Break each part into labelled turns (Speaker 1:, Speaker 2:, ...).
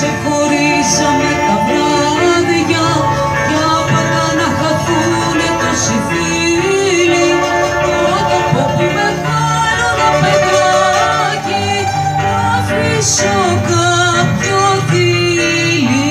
Speaker 1: ξεχωρίσαμε τα βράδια για πάντα να χαθούνε τόσοι φίλοι. Τότε που μεγάλο να παιδάκι να αφήσω κάποιο δείλι.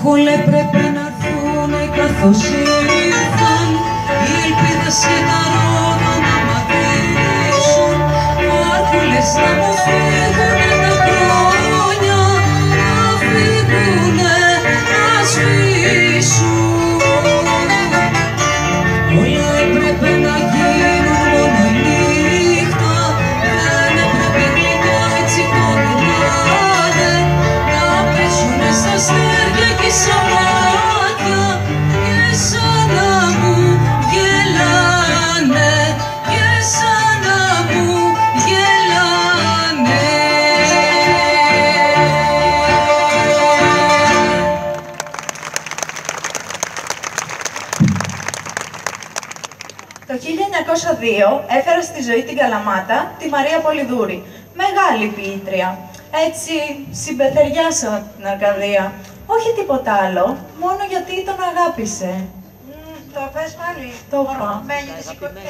Speaker 1: Όλε πρέπει να έρθουνε καθώς ήρθαν οι ελπίδες και τα ρόδα να μ' αγγίσουν. Μάρκουλες να μου φύγουνε τα χρόνια, να φύγουνε, να σβήσουν. Όλα έπρεπε να γίνουν μόνο η νύχτα, δεν έπρεπε γλυκά έτσι τότε να είναι, να πέσουνε στα αστέρια και σαν μάτια και σαν να μου γελάνε, και σαν να μου γελάνε.
Speaker 2: Το 1902 έφερα στη ζωή την Καλαμάτα τη Μαρία Πολυδούρη, μεγάλη ποιήτρια. Έτσι συμπεθεριάσαμε την Αρκαδία. Όχι τίποτα άλλο, μόνο γιατί τον αγάπησε.
Speaker 3: Το πες πάλι.
Speaker 2: Το είπα.
Speaker 3: Μένει τη σηκωτή.